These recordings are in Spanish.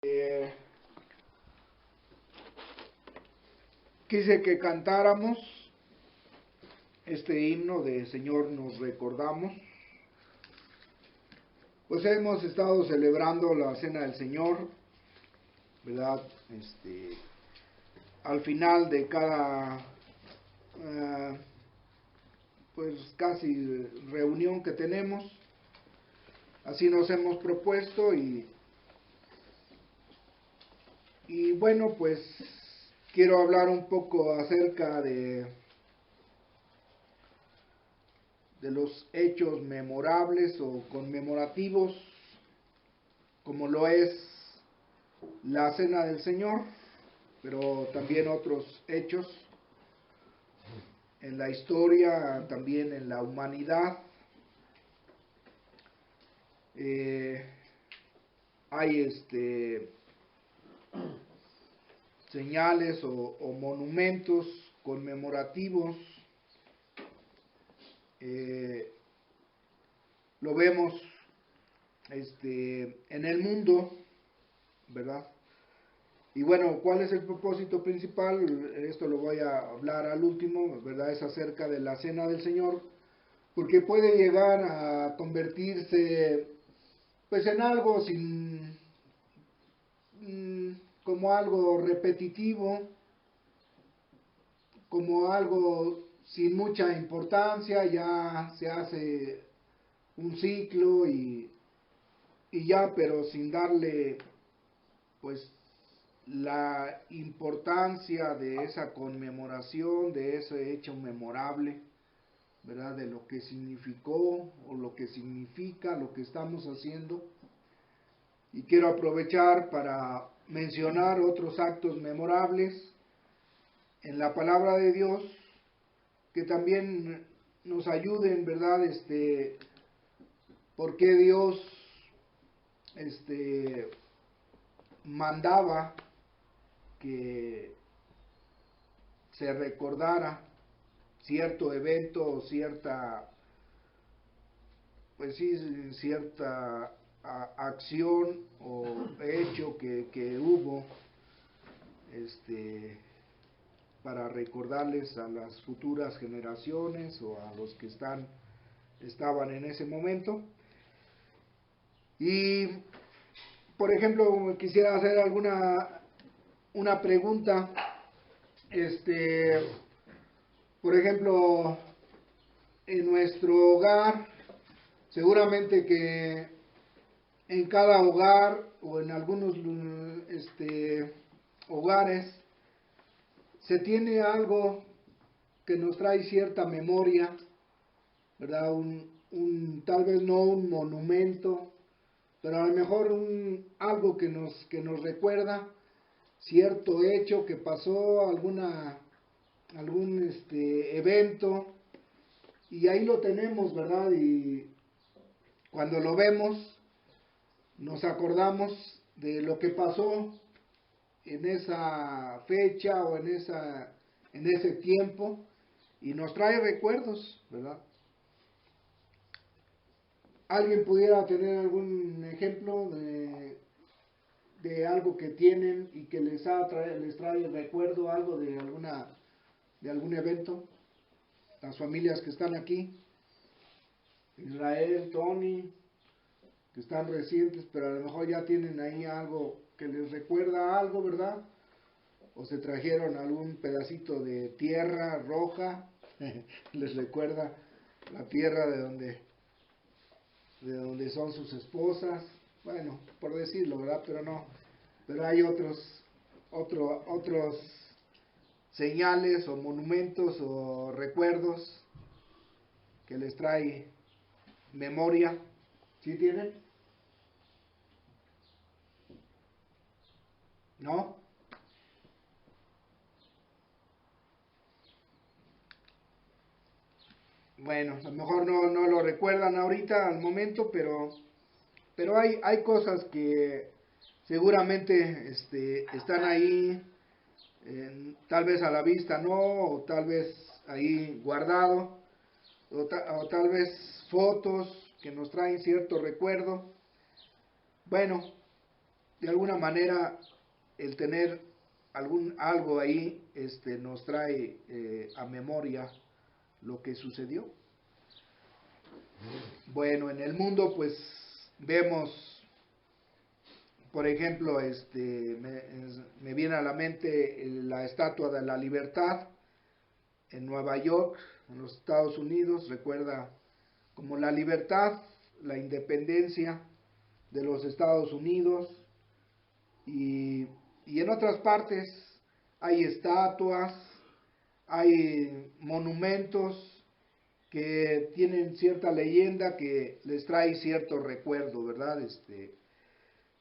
Eh, Quise que cantáramos este himno de Señor nos recordamos. Pues hemos estado celebrando la Cena del Señor, ¿verdad? Al final de cada, pues casi reunión que tenemos, así nos hemos propuesto y bueno, pues quiero hablar un poco acerca de los hechos memorables o conmemorativos, como lo es la Cena del Señor, pero también otros hechos en la historia, también en la humanidad. Hay señales o monumentos conmemorativos. Lo vemos en el mundo, ¿verdad? Y bueno, ¿cuál es el propósito principal? Esto lo voy a hablar al último, ¿verdad? Es acerca de la Cena del Señor, porque puede llegar a convertirse pues en algo como algo repetitivo, como algo sin mucha importancia, ya se hace un ciclo y ya, pero sin darle pues la importancia de esa conmemoración, de ese hecho memorable, ¿verdad? De lo que significó o lo que significa lo que estamos haciendo. Y quiero aprovechar para mencionar otros actos memorables en la palabra de Dios que también nos ayuden, ¿verdad? Por qué Dios mandaba que se recordara cierto evento o cierta, pues sí, cierta acción o hecho que hubo, para recordarles a las futuras generaciones o a los que estaban en ese momento. Y, por ejemplo, quisiera hacer una pregunta. Por ejemplo, en nuestro hogar, seguramente que en cada hogar o en algunos hogares se tiene algo que nos trae cierta memoria, ¿verdad? Tal vez no un monumento, pero a lo mejor algo que nos recuerda cierto hecho que pasó, algún evento, y ahí lo tenemos, ¿verdad? Y cuando lo vemos, nos acordamos de lo que pasó en esa fecha o en ese tiempo, y nos trae recuerdos, ¿verdad? ¿Alguien pudiera tener algún ejemplo de algo que tienen y que les trae recuerdo algo de algún evento? Las familias que están aquí, Israel, Tony, que están recientes, pero a lo mejor ya tienen ahí algo que les recuerda algo, ¿verdad? O se trajeron algún pedacito de tierra roja, les recuerda la tierra de donde son sus esposas, bueno, por decirlo, ¿verdad? Pero no, pero hay otros señales o monumentos o recuerdos que les trae memoria. ¿Sí tienen? ¿No? Bueno, a lo mejor no lo recuerdan ahorita al momento, pero hay cosas que seguramente están ahí, tal vez a la vista no, o tal vez ahí guardado, o tal vez fotos que nos traen cierto recuerdo. Bueno, de alguna manera el tener algo ahí nos trae a memoria lo que sucedió. Bueno, en el mundo pues vemos, por ejemplo, me viene a la mente la Estatua de la Libertad en Nueva York, en los Estados Unidos. Recuerda como la libertad, la independencia de los Estados Unidos, y en otras partes hay estatuas, hay monumentos que tienen cierta leyenda que les trae cierto recuerdo, ¿verdad?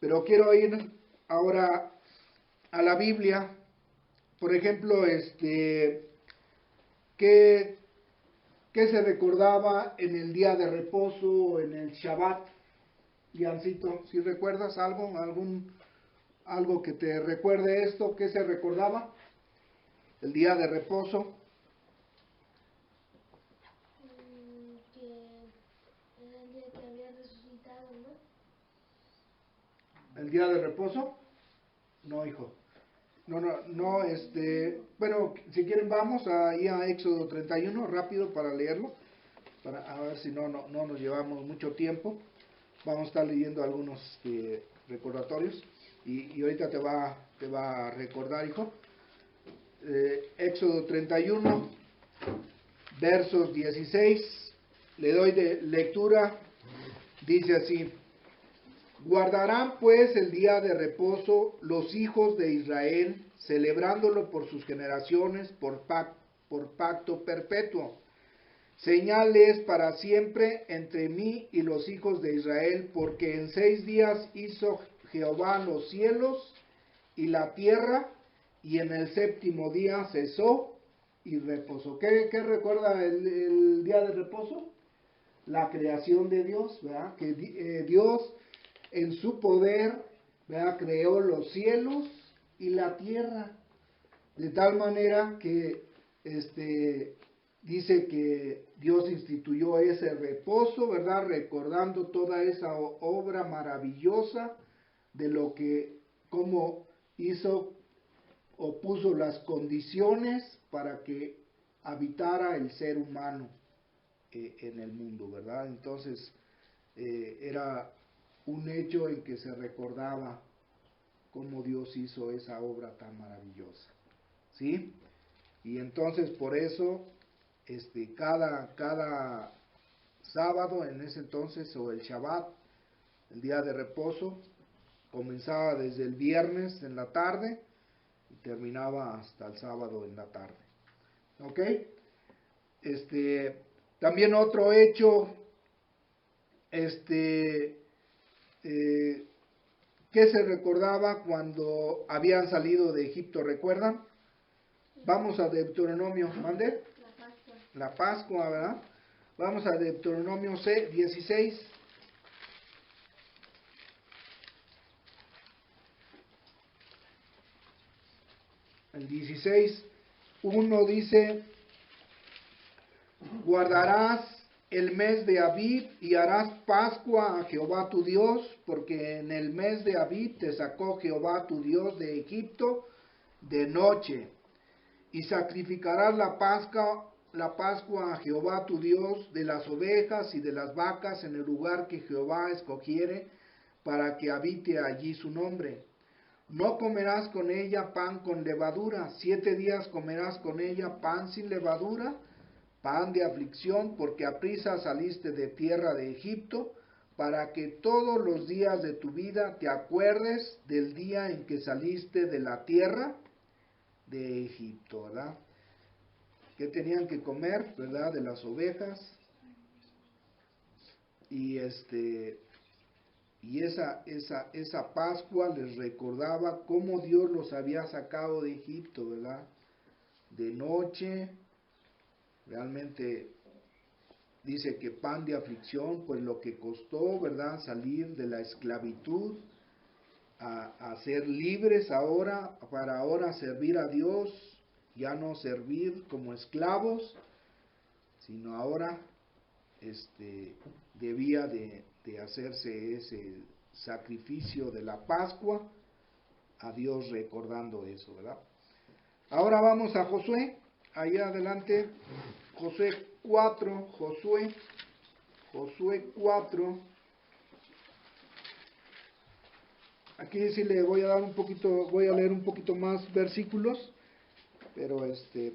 Pero quiero ir ahora a la Biblia. Por ejemplo, ¿qué se recordaba en el día de reposo o en el Shabbat? Jancito, si recuerdas algo que te recuerde esto, ¿qué se recordaba? El día de reposo. Que era el día que había resucitado, ¿no? ¿El día de reposo? No, hijo. No, bueno, si quieren vamos ahí a Éxodo 31, rápido para leerlo, para a ver si no nos llevamos mucho tiempo. Vamos a estar leyendo algunos recordatorios y ahorita te va a recordar, hijo. Éxodo 31, versos 16, le doy de lectura, dice así: guardarán pues el día de reposo los hijos de Israel, celebrándolo por sus generaciones, por pacto perpetuo. Señal es para siempre entre mí y los hijos de Israel, porque en 6 días hizo Jehová los cielos y la tierra, y en el 7º día cesó y reposó. ¿Qué recuerda el día de reposo? La creación de Dios, ¿verdad? Que Dios en su poder, ¿verdad?, creó los cielos y la tierra, de tal manera que dice que Dios instituyó ese reposo, ¿verdad?, recordando toda esa obra maravillosa de lo que, cómo hizo o puso las condiciones para que habitara el ser humano en el mundo, ¿verdad? Entonces, era un hecho en que se recordaba cómo Dios hizo esa obra tan maravillosa, ¿sí? Y entonces por eso, cada sábado en ese entonces, o el Shabbat, el día de reposo, comenzaba desde el viernes en la tarde y terminaba hasta el sábado en la tarde, ¿ok? También otro hecho, ¿qué se recordaba cuando habían salido de Egipto? ¿Recuerdan? Vamos a Deuteronomio, ¿mande? La Pascua. La Pascua, ¿verdad? Vamos a Deuteronomio 16. El 16, 1 dice: guardarás el mes de Abib y harás Pascua a Jehová tu Dios, porque en el mes de Abib te sacó Jehová tu Dios de Egipto de noche. Y sacrificarás la Pascua a Jehová tu Dios de las ovejas y de las vacas en el lugar que Jehová escogiere para que habite allí su nombre. No comerás con ella pan con levadura, 7 días comerás con ella pan sin levadura, pan de aflicción, porque aprisa saliste de tierra de Egipto, para que todos los días de tu vida te acuerdes del día en que saliste de la tierra de Egipto, ¿verdad? ¿Qué tenían que comer, verdad? De las ovejas. Y esa Pascua les recordaba cómo Dios los había sacado de Egipto, ¿verdad? De noche, realmente dice que pan de aflicción, pues lo que costó, ¿verdad?, salir de la esclavitud a ser libres ahora, para ahora servir a Dios, ya no servir como esclavos, sino ahora debía de hacerse ese sacrificio de la Pascua, a Dios recordando eso, ¿verdad? Ahora vamos a Josué, allá adelante, Josué 4, Josué 4. Aquí sí le voy a dar un poquito, voy a leer un poquito más versículos, pero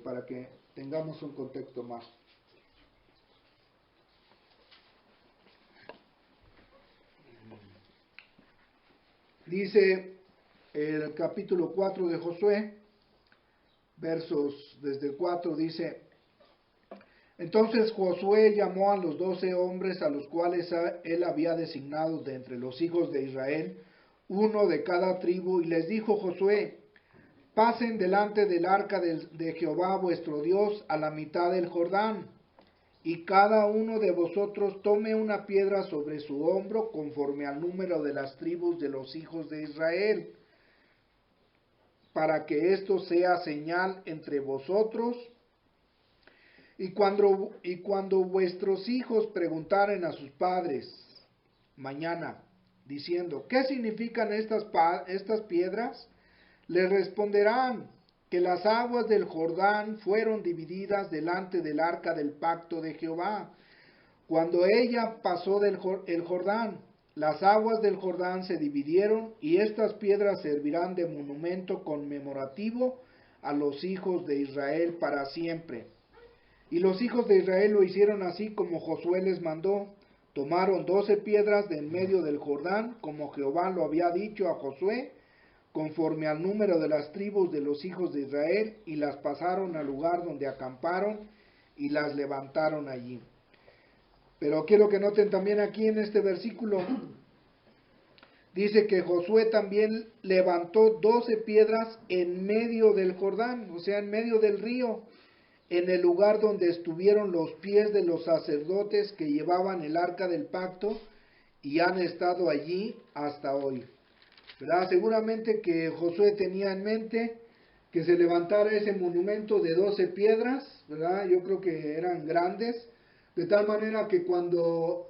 para que tengamos un contexto más. Dice el capítulo 4 de Josué, versos desde el 4, dice: Entonces Josué llamó a los 12 hombres a los cuales él había designado de entre los hijos de Israel, uno de cada tribu, y les dijo Josué: Pasen delante del arca de Jehová vuestro Dios a la mitad del Jordán, y cada uno de vosotros tome una piedra sobre su hombro conforme al número de las tribus de los hijos de Israel, para que esto sea señal entre vosotros. Y cuando vuestros hijos preguntaren a sus padres mañana, diciendo: ¿qué significan estas piedras? Les responderán que las aguas del Jordán fueron divididas delante del arca del pacto de Jehová, cuando ella pasó el Jordán. Las aguas del Jordán se dividieron, y estas piedras servirán de monumento conmemorativo a los hijos de Israel para siempre. Y los hijos de Israel lo hicieron así como Josué les mandó. Tomaron 12 piedras de en medio del Jordán, como Jehová lo había dicho a Josué, conforme al número de las tribus de los hijos de Israel, y las pasaron al lugar donde acamparon, y las levantaron allí. Pero quiero que noten también aquí en este versículo, dice que Josué también levantó 12 piedras en medio del Jordán, o sea, en medio del río, en el lugar donde estuvieron los pies de los sacerdotes que llevaban el arca del pacto, y han estado allí hasta hoy. ¿Verdad? Seguramente que Josué tenía en mente que se levantara ese monumento de 12 piedras, ¿verdad? Yo creo que eran grandes, de tal manera que cuando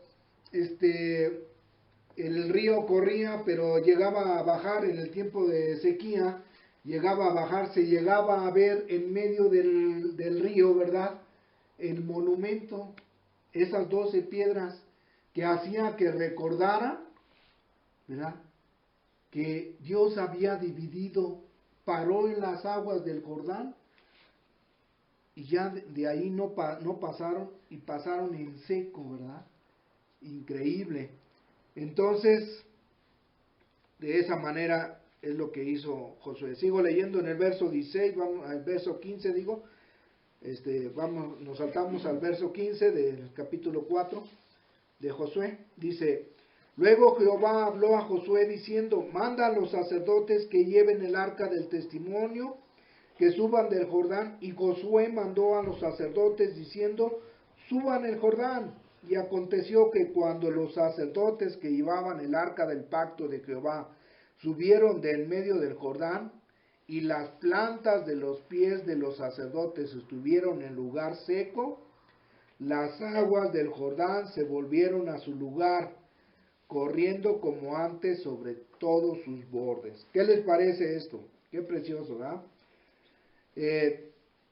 el río corría, pero llegaba a bajar en el tiempo de sequía, llegaba a bajar, se llegaba a ver en medio del río, ¿verdad? El monumento, esas 12 piedras que hacía que recordara, ¿verdad?, que Dios había dividido, paró en las aguas del Jordán, y ya de ahí no pasaron, y pasaron en seco, ¿verdad? Increíble. Entonces, de esa manera es lo que hizo Josué. Sigo leyendo en el verso 16, vamos al verso 15, digo. Nos saltamos al verso 15 del capítulo 4 de Josué. Dice: Luego Jehová habló a Josué diciendo: Manda a los sacerdotes que lleven el arca del testimonio, que suban del Jordán. Y Josué mandó a los sacerdotes diciendo: Suban el Jordán. Y aconteció que cuando los sacerdotes que llevaban el arca del pacto de Jehová subieron de en medio del Jordán, y las plantas de los pies de los sacerdotes estuvieron en lugar seco, las aguas del Jordán se volvieron a su lugar, corriendo como antes sobre todos sus bordes. ¿Qué les parece esto? Qué precioso, ¿verdad?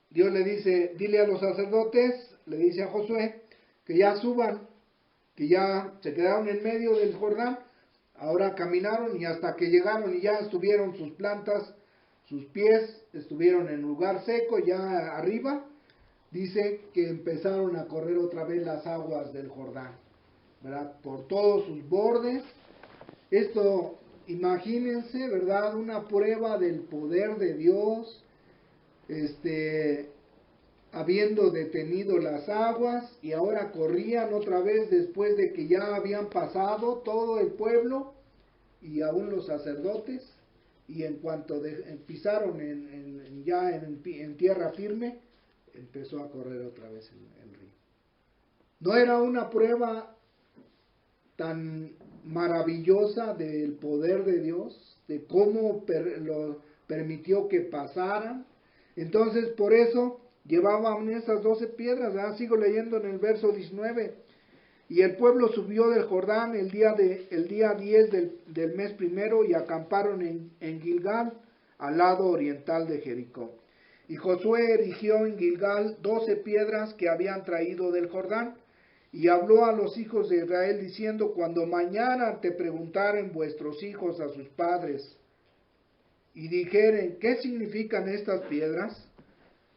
Dios le dice: dile a los sacerdotes, le dice a Josué, que ya suban, que ya se quedaron en medio del Jordán, ahora caminaron y hasta que llegaron y ya estuvieron sus plantas, sus pies estuvieron en lugar seco, ya arriba, dice que empezaron a correr otra vez las aguas del Jordán, ¿verdad?, por todos sus bordes. Esto, imagínense, ¿verdad?, una prueba del poder de Dios, habiendo detenido las aguas, y ahora corrían otra vez después de que ya habían pasado todo el pueblo y aún los sacerdotes, y en cuanto pisaron ya en tierra firme, empezó a correr otra vez el río. No era una prueba tan maravillosa del poder de Dios, de cómo lo permitió que pasaran. Entonces, por eso llevaban esas 12 piedras, ¿verdad? Sigo leyendo en el verso 19. Y el pueblo subió del Jordán el día 10 del mes primero y acamparon en Gilgal, al lado oriental de Jericó. Y Josué erigió en Gilgal 12 piedras que habían traído del Jordán, y habló a los hijos de Israel diciendo: cuando mañana te preguntaren vuestros hijos a sus padres, y dijeren: ¿qué significan estas piedras?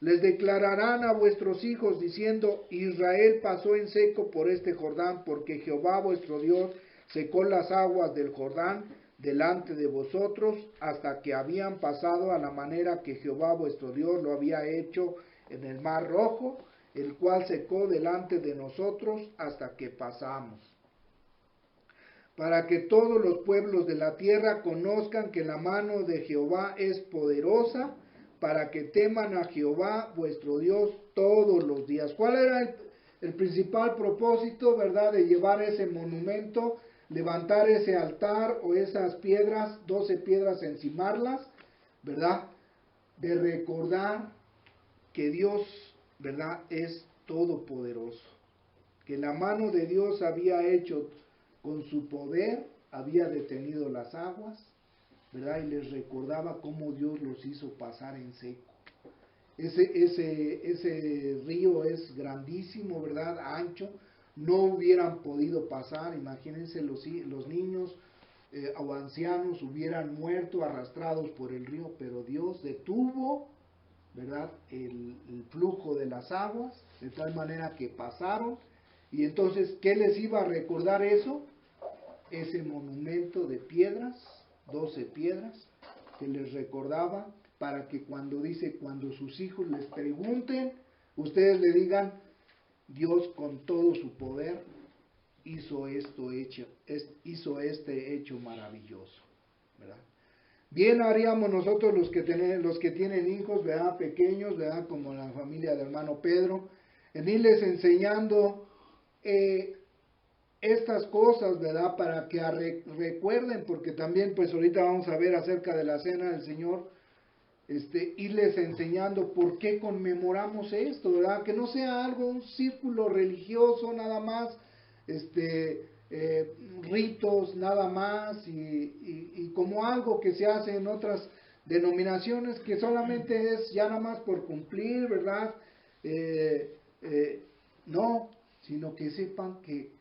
Les declararán a vuestros hijos diciendo: Israel pasó en seco por este Jordán, porque Jehová vuestro Dios secó las aguas del Jordán delante de vosotros, hasta que habían pasado a la manera que Jehová vuestro Dios lo había hecho en el mar Rojo, el cual secó delante de nosotros hasta que pasamos. Para que todos los pueblos de la tierra conozcan que la mano de Jehová es poderosa, para que teman a Jehová vuestro Dios todos los días. ¿Cuál era el principal propósito, verdad, de llevar ese monumento, levantar ese altar o esas piedras, 12 piedras, encimarlas, verdad? De recordar que Dios, verdad, es todopoderoso, que la mano de Dios había hecho con su poder, había detenido las aguas, ¿verdad? Y les recordaba cómo Dios los hizo pasar en seco. Ese río es grandísimo, ¿verdad? Ancho. No hubieran podido pasar. Imagínense los niños o ancianos hubieran muerto arrastrados por el río, pero Dios detuvo, ¿verdad?, el flujo de las aguas, de tal manera que pasaron. Y entonces, ¿qué les iba a recordar eso? Ese monumento de piedras, 12 piedras, que les recordaba, para que cuando sus hijos les pregunten, ustedes le digan: Dios con todo su poder hizo este hecho maravilloso, ¿verdad? Bien haríamos nosotros los que tienen hijos, ¿verdad?, pequeños, ¿verdad?, como la familia del hermano Pedro, en irles enseñando estas cosas, ¿verdad?, para que recuerden, porque también pues ahorita vamos a ver acerca de la cena del Señor, irles enseñando por qué conmemoramos esto, ¿verdad?, que no sea algo, un círculo religioso nada más, ritos nada más, y como algo que se hace en otras denominaciones, que solamente es ya nada más por cumplir, ¿verdad? No, sino que sepan que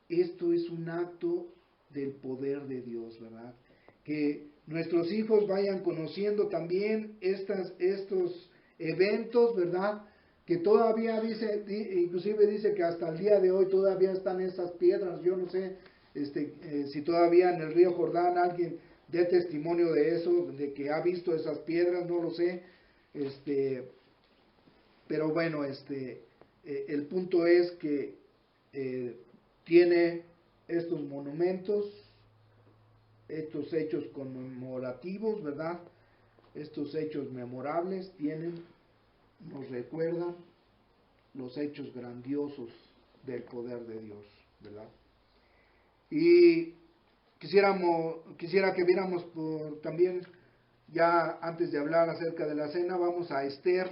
esto es un acto del poder de Dios, ¿verdad? Que nuestros hijos vayan conociendo también estos eventos, ¿verdad? Que todavía inclusive dice que hasta el día de hoy todavía están esas piedras. Yo no sé si todavía en el río Jordán alguien dé testimonio de eso, de que ha visto esas piedras, no lo sé. Pero bueno, el punto es que tiene estos monumentos, estos hechos conmemorativos, ¿verdad? Estos hechos memorables nos recuerdan los hechos grandiosos del poder de Dios, ¿verdad? Y quisiera que viéramos también, ya antes de hablar acerca de la cena, vamos a Esther.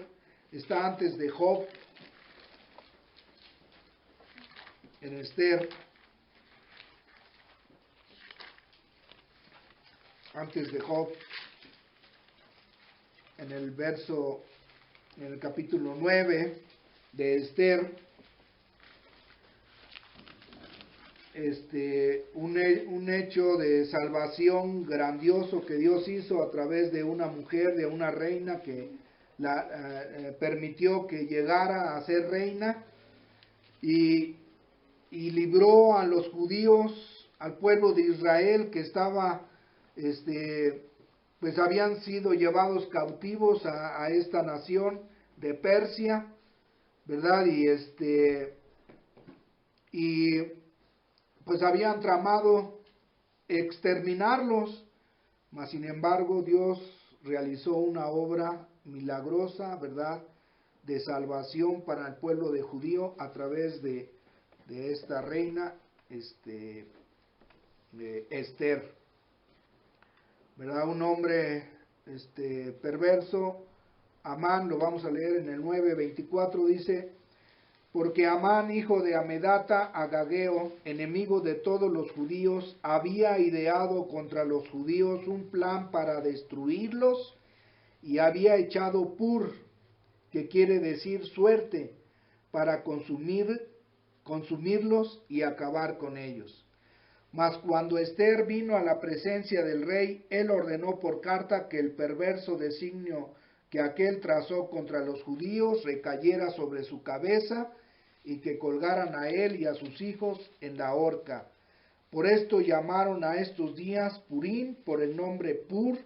Está antes de Job. En Esther, antes de Job, en el capítulo 9 de Esther, un hecho de salvación grandioso que Dios hizo a través de una mujer, de una reina que permitió que llegara a ser reina, y libró a los judíos, al pueblo de Israel que estaba, pues habían sido llevados cautivos a esta nación de Persia, ¿verdad? Y pues habían tramado exterminarlos, mas sin embargo Dios realizó una obra milagrosa, ¿verdad?, de salvación para el pueblo de judío a través de esta reina, Esther, ¿verdad? Un hombre perverso, Amán, lo vamos a leer en el 9:24, dice: porque Amán, hijo de Amedata, Agageo, enemigo de todos los judíos, había ideado contra los judíos un plan para destruirlos y había echado pur, que quiere decir suerte, para consumirlos y acabar con ellos. Mas cuando Ester vino a la presencia del rey, él ordenó por carta que el perverso designio que aquél trazó contra los judíos recayera sobre su cabeza y que colgaran a él y a sus hijos en la horca. Por esto llamaron a estos días Purim, por el nombre Pur,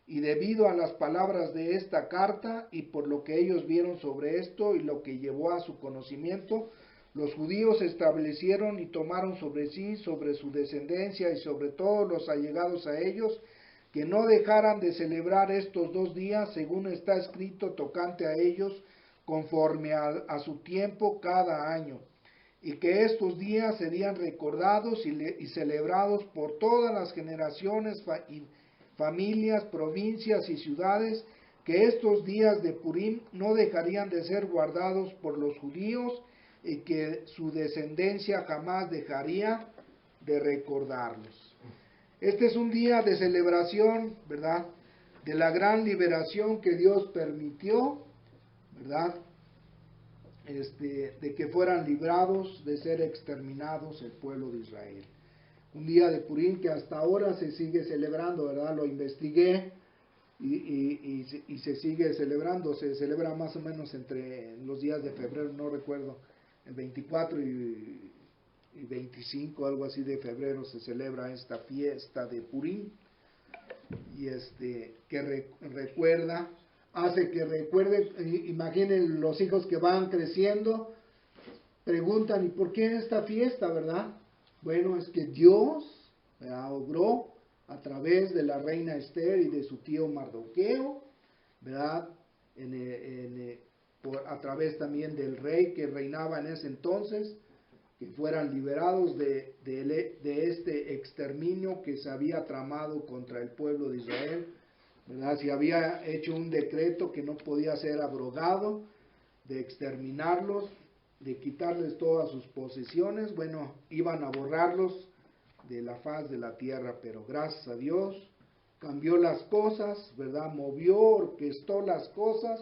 y debido a las palabras de esta carta y por lo que ellos vieron sobre esto y lo que llevó a su conocimiento, los judíos establecieron y tomaron sobre sí, sobre su descendencia y sobre todos los allegados a ellos, que no dejaran de celebrar estos 2 días, según está escrito tocante a ellos, conforme a su tiempo cada año, y que estos días serían recordados y celebrados por todas las generaciones y familias, provincias y ciudades, que estos días de Purim no dejarían de ser guardados por los judíos y que su descendencia jamás dejaría de recordarlos. Este es un día de celebración, ¿verdad?, de la gran liberación que Dios permitió, ¿verdad?, de que fueran librados de ser exterminados el pueblo de Israel. Un día de Purim que hasta ahora se sigue celebrando, ¿verdad? Lo investigué y se sigue celebrando. Se celebra más o menos entre los días de febrero, no recuerdo, el 24 y 25, algo así de febrero, se celebra esta fiesta de Purim, y que recuerda, hace que recuerden. Imaginen los hijos que van creciendo, preguntan, ¿y por qué esta fiesta, verdad? Bueno, es que Dios, ¿verdad?, obró a través de la reina Ester y de su tío Mardoqueo, ¿verdad?, a través también del rey que reinaba en ese entonces, que fueran liberados de este exterminio que se había tramado contra el pueblo de Israel, ¿verdad? Se había hecho un decreto que no podía ser abrogado, de exterminarlos, de quitarles todas sus posesiones. Bueno, iban a borrarlos de la faz de la tierra, pero gracias a Dios cambió las cosas, ¿verdad? Movió, orquestó las cosas,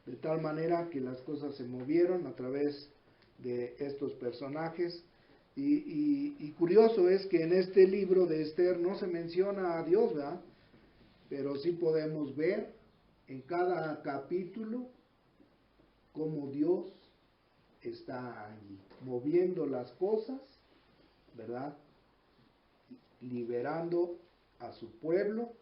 de tal manera que las cosas se movieron a través de estos personajes. Y curioso es que en este libro de Ester no se menciona a Dios, ¿verdad?, pero sí podemos ver en cada capítulo cómo Dios está allí, moviendo las cosas, ¿verdad?, liberando a su pueblo,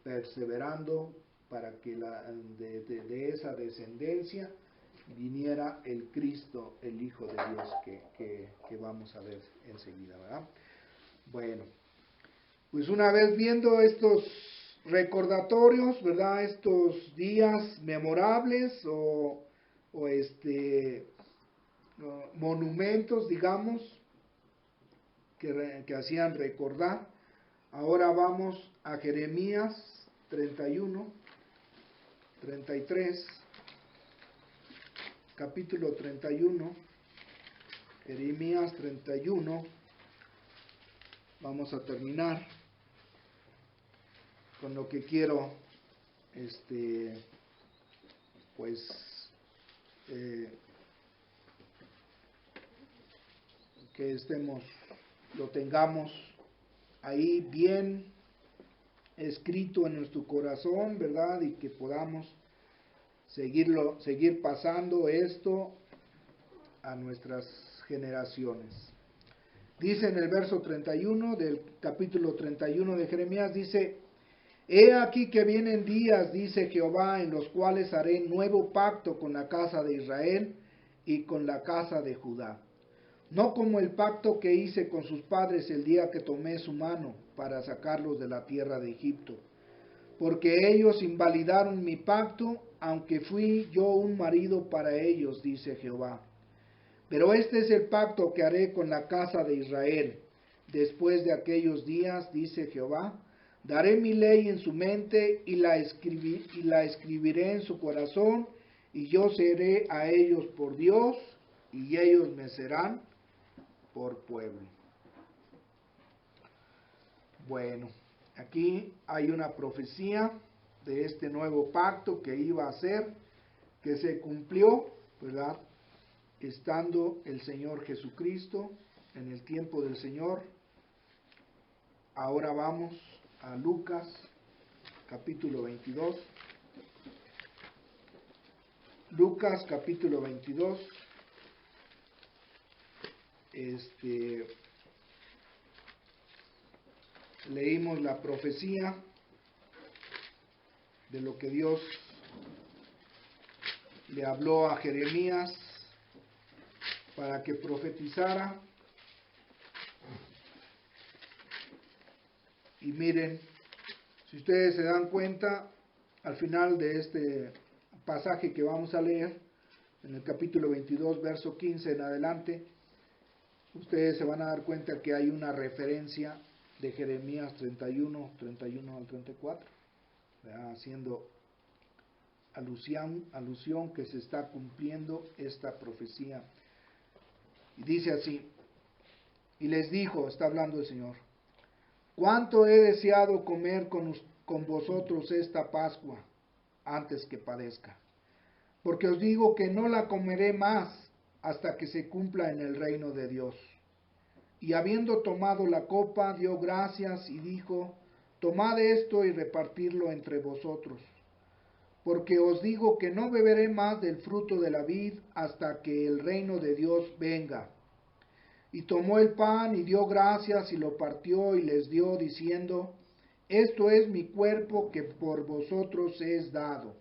perseverando para que de esa descendencia viniera el Cristo, el Hijo de Dios, que vamos a ver enseguida, ¿verdad? Bueno, pues una vez viendo estos recordatorios, ¿verdad?, estos días memorables o monumentos, digamos, que hacían recordar. Ahora vamos a Jeremías 31, 33, capítulo 31, Jeremías 31, vamos a terminar con lo que quiero, que lo tengamos ahí bien escrito en nuestro corazón, ¿verdad?, y que podamos seguir pasando esto a nuestras generaciones. Dice en el verso 31 del capítulo 31 de Jeremías, dice: He aquí que vienen días, dice Jehová, en los cuales haré nuevo pacto con la casa de Israel y con la casa de Judá. No como el pacto que hice con sus padres el día que tomé su mano para sacarlos de la tierra de Egipto. Porque ellos invalidaron mi pacto, aunque fui yo un marido para ellos, dice Jehová. Pero este es el pacto que haré con la casa de Israel. Después de aquellos días, dice Jehová, daré mi ley en su mente y la escribiré en su corazón, y yo seré a ellos por Dios, y ellos me serán por pueblo. Bueno, aquí hay una profecía de este nuevo pacto que iba a ser, que se cumplió, ¿verdad? Estando el Señor Jesucristo en el tiempo del Señor. Ahora vamos a Lucas capítulo 22. Lucas capítulo 22. Leímos la profecía de lo que Dios le habló a Jeremías para que profetizara. Y miren, si ustedes se dan cuenta, al final de este pasaje que vamos a leer, en el capítulo 22, verso 15 en adelante, ustedes se van a dar cuenta que hay una referencia de Jeremías 31 al 34, ¿verdad? Haciendo alusión que se está cumpliendo esta profecía. Y dice así: y les dijo, está hablando el Señor, cuánto he deseado comer con vosotros esta Pascua antes que padezca, porque os digo que no la comeré más hasta que se cumpla en el reino de Dios. Y habiendo tomado la copa, dio gracias y dijo, tomad esto y repartidlo entre vosotros, porque os digo que no beberé más del fruto de la vid hasta que el reino de Dios venga. Y tomó el pan y dio gracias y lo partió y les dio, diciendo, esto es mi cuerpo que por vosotros es dado.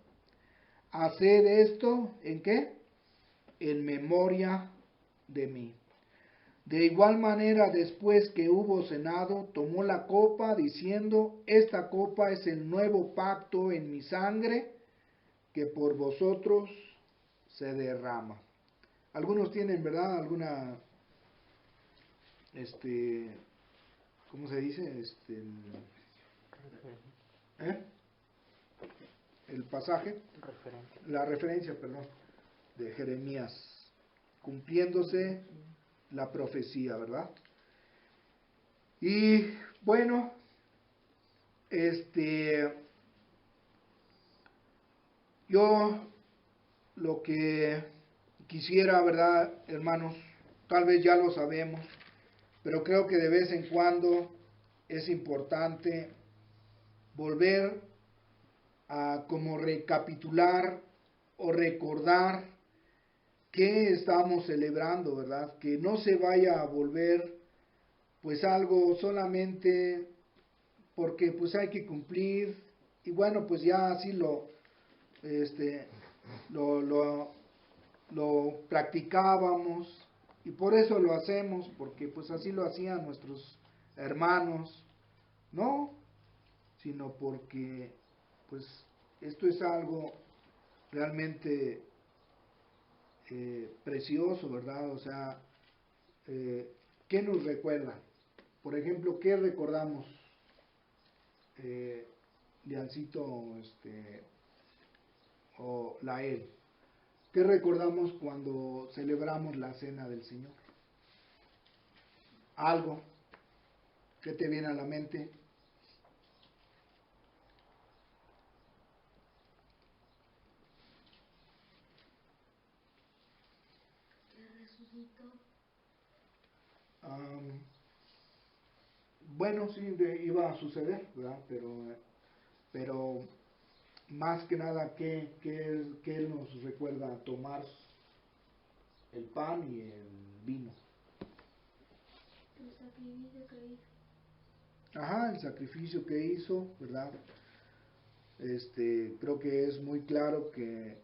Haced esto, ¿en qué? En memoria de mí. De igual manera, después que hubo cenado, tomó la copa, diciendo, esta copa es el nuevo pacto en mi sangre, que por vosotros se derrama. Algunos tienen, ¿verdad?, alguna, ¿cómo se dice? El pasaje, la referencia, perdón, de Jeremías, cumpliéndose la profecía, ¿verdad? Y bueno, yo lo que quisiera, ¿verdad, hermanos? Tal vez ya lo sabemos, pero creo que de vez en cuando es importante volver a como recapitular o recordar qué estamos celebrando, ¿verdad? Que no se vaya a volver pues algo solamente porque pues hay que cumplir y bueno, pues ya así lo practicábamos y por eso lo hacemos, porque pues así lo hacían nuestros hermanos, no, sino porque pues esto es algo realmente precioso, ¿verdad? O sea, ¿qué nos recuerda? Por ejemplo, ¿qué recordamos? Liancito o Lael, ¿qué recordamos cuando celebramos la cena del Señor? ¿Algo que te viene a la mente? Bueno, sí, iba a suceder, ¿verdad? Pero más que nada, ¿qué nos recuerda tomar el pan y el vino? El sacrificio que hizo. Ajá, el sacrificio que hizo, ¿verdad? Creo que es muy claro que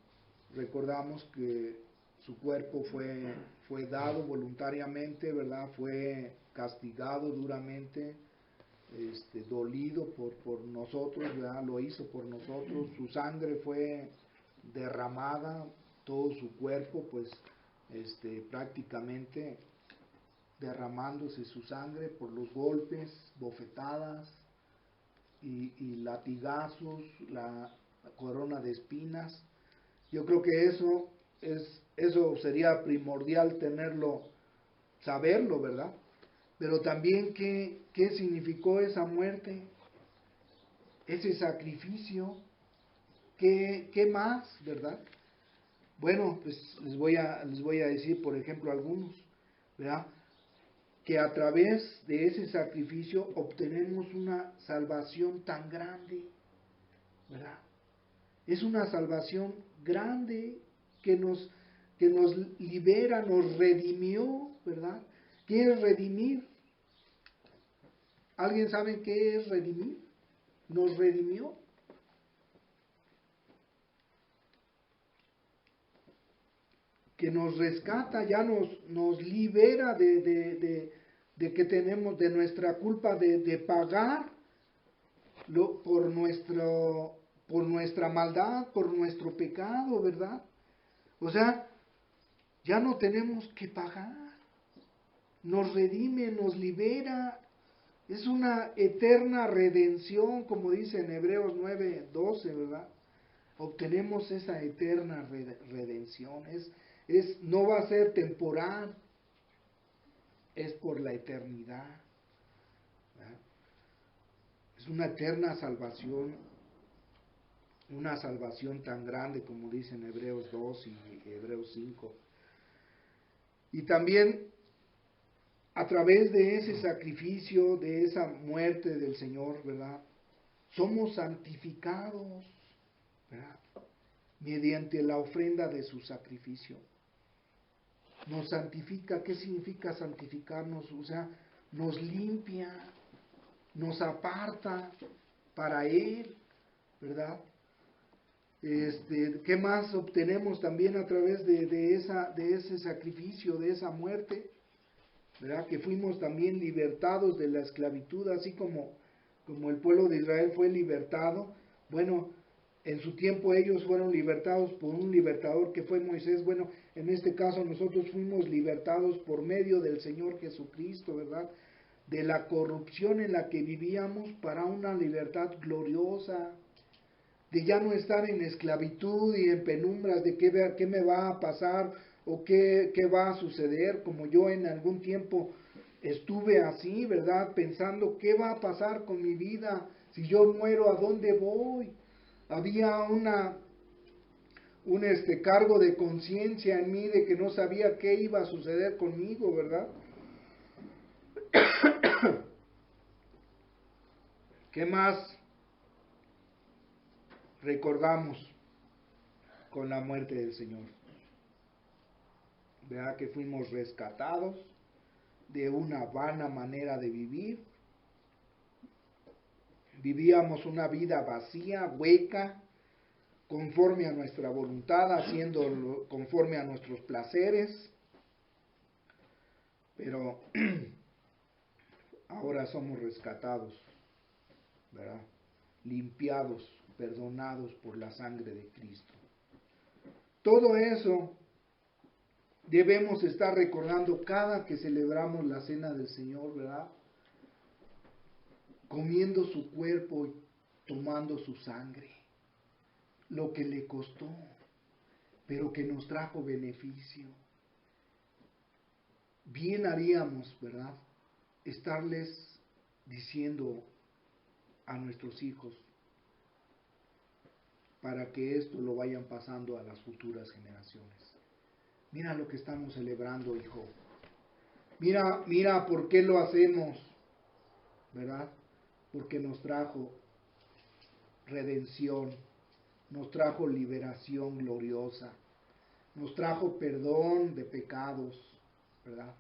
recordamos que su cuerpo fue dado voluntariamente, ¿verdad? Fue castigado duramente, dolido por nosotros, ¿verdad? Lo hizo por nosotros, su sangre fue derramada, todo su cuerpo, pues, prácticamente derramándose su sangre por los golpes, bofetadas y latigazos, la corona de espinas. Yo creo que eso eso sería primordial tenerlo, saberlo, ¿verdad? Pero también qué significó esa muerte, ese sacrificio, qué más, ¿verdad? Bueno, pues les voy a decir, por ejemplo, algunos, ¿verdad? Que a través de ese sacrificio obtenemos una salvación tan grande, ¿verdad? Es una salvación grande que nos libera, nos redimió, ¿verdad? ¿Qué es redimir? ¿Alguien sabe qué es redimir? Nos redimió. Que nos rescata, ya nos libera de que tenemos, de nuestra culpa de pagar por nuestra maldad, por nuestro pecado, ¿verdad? O sea, ya no tenemos que pagar. Nos redime, nos libera. Es una eterna redención, como dice en Hebreos 9:12, ¿verdad? Obtenemos esa eterna redención. No va a ser temporal, es por la eternidad, ¿verdad? Es una eterna salvación, una salvación tan grande como dicen Hebreos 2 y Hebreos 5. Y también a través de ese sacrificio, de esa muerte del Señor, ¿verdad? Somos santificados, ¿verdad? Mediante la ofrenda de su sacrificio. Nos santifica. ¿Qué significa santificarnos? O sea, nos limpia, nos aparta para Él, ¿verdad? ¿Qué más obtenemos también a través de ese sacrificio, de esa muerte? ¿Verdad? Que fuimos también libertados de la esclavitud, así como el pueblo de Israel fue libertado. Bueno, en su tiempo ellos fueron libertados por un libertador que fue Moisés. Bueno, en este caso nosotros fuimos libertados por medio del Señor Jesucristo, ¿verdad? De la corrupción en la que vivíamos para una libertad gloriosa, de ya no estar en esclavitud y en penumbras de qué me va a pasar o qué va a suceder, como yo en algún tiempo estuve así, ¿verdad? Pensando, ¿qué va a pasar con mi vida? Si yo muero, ¿a dónde voy? Había un cargo de conciencia en mí de que no sabía qué iba a suceder conmigo, ¿verdad? ¿Qué más recordamos con la muerte del Señor? ¿Verdad? Que fuimos rescatados de una vana manera de vivir. Vivíamos una vida vacía, hueca, conforme a nuestra voluntad, haciendo conforme a nuestros placeres. Pero ahora somos rescatados, ¿verdad? Limpiados, perdonados por la sangre de Cristo. Todo eso debemos estar recordando cada que celebramos la cena del Señor, ¿verdad? Comiendo su cuerpo y tomando su sangre. Lo que le costó, pero que nos trajo beneficio. Bien haríamos, ¿verdad? Estarles diciendo a nuestros hijos para que esto lo vayan pasando a las futuras generaciones. Mira lo que estamos celebrando, hijo. Mira por qué lo hacemos, ¿verdad? Porque nos trajo redención, nos trajo liberación gloriosa, nos trajo perdón de pecados, ¿verdad?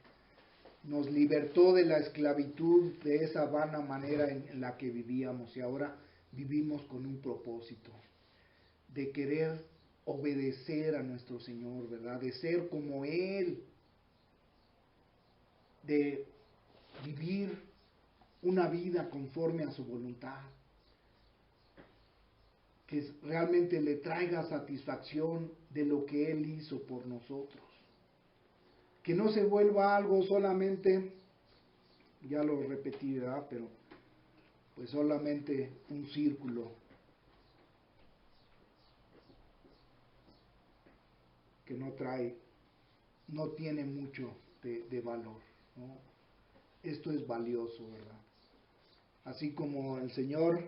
Nos libertó de la esclavitud, de esa vana manera en la que vivíamos, y ahora vivimos con un propósito, de querer obedecer a nuestro Señor, ¿verdad? De ser como Él, de vivir una vida conforme a su voluntad, que realmente le traiga satisfacción de lo que Él hizo por nosotros. Que no se vuelva algo solamente, ya lo repetí, ¿verdad? Pero pues solamente un círculo que no tiene mucho de valor, ¿no? Esto es valioso, ¿verdad? Así como el Señor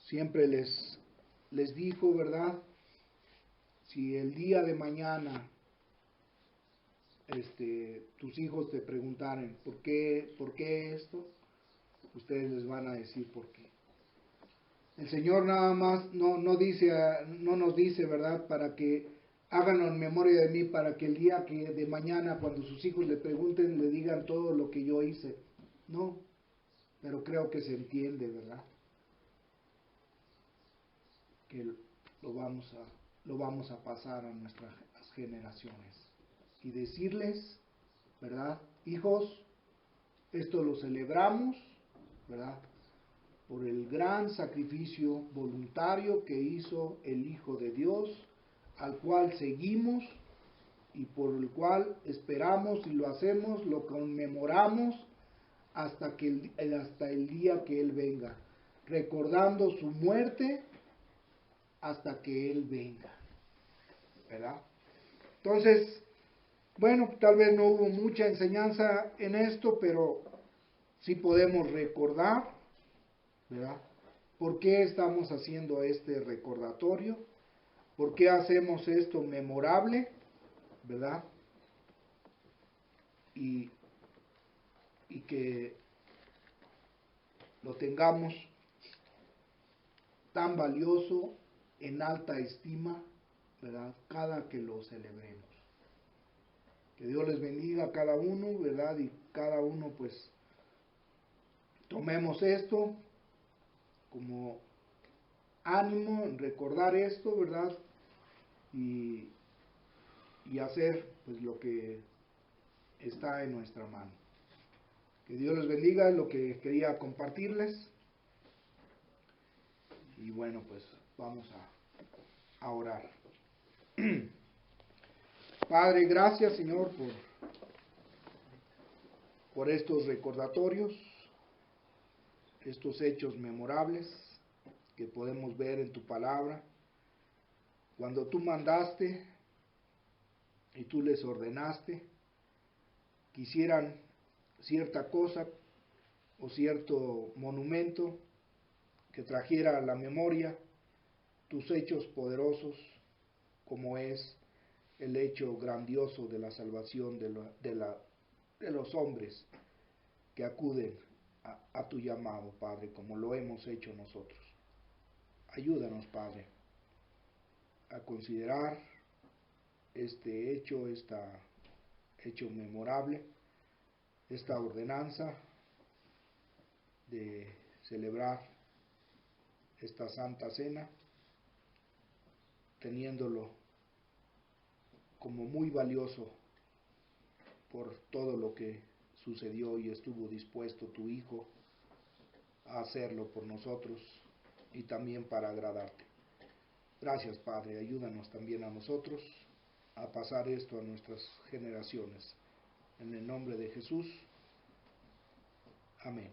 siempre les dijo, ¿verdad? Si el día de mañana tus hijos te preguntaran ¿por qué esto? Ustedes les van a decir por qué. El Señor nada más no nos dice, ¿verdad? Para que háganlo en memoria de mí, para que el día que de mañana, cuando sus hijos le pregunten, le digan todo lo que yo hice. No, pero creo que se entiende, ¿verdad? Que lo vamos a pasar a nuestras generaciones. Y decirles, ¿verdad? Hijos, esto lo celebramos, ¿verdad? Por el gran sacrificio voluntario que hizo el Hijo de Dios, al cual seguimos y por el cual esperamos y lo hacemos, lo conmemoramos hasta el día que Él venga, recordando su muerte hasta que Él venga, ¿verdad? Entonces, bueno, tal vez no hubo mucha enseñanza en esto, pero sí podemos recordar, ¿verdad? ¿Por qué estamos haciendo este recordatorio? ¿Por qué hacemos esto memorable? ¿Verdad? Y que lo tengamos tan valioso, en alta estima, ¿verdad? Cada que lo celebremos. Que Dios les bendiga a cada uno, ¿verdad? Y cada uno pues tomemos esto como ánimo en recordar esto, ¿verdad? Y hacer pues lo que está en nuestra mano. Que Dios les bendiga, es lo que quería compartirles. Y bueno, pues vamos a orar. Padre, gracias Señor por estos recordatorios, estos hechos memorables que podemos ver en tu palabra. Cuando tú mandaste y tú les ordenaste que hicieran cierta cosa o cierto monumento que trajera a la memoria tus hechos poderosos, como es el hecho grandioso de la salvación de los hombres que acuden a tu llamado, Padre, como lo hemos hecho nosotros. Ayúdanos, Padre, a considerar este hecho memorable, esta ordenanza de celebrar esta Santa Cena, teniéndolo como muy valioso por todo lo que sucedió y estuvo dispuesto tu Hijo a hacerlo por nosotros y también para agradarte. Gracias, Padre, ayúdanos también a nosotros a pasar esto a nuestras generaciones. En el nombre de Jesús. Amén.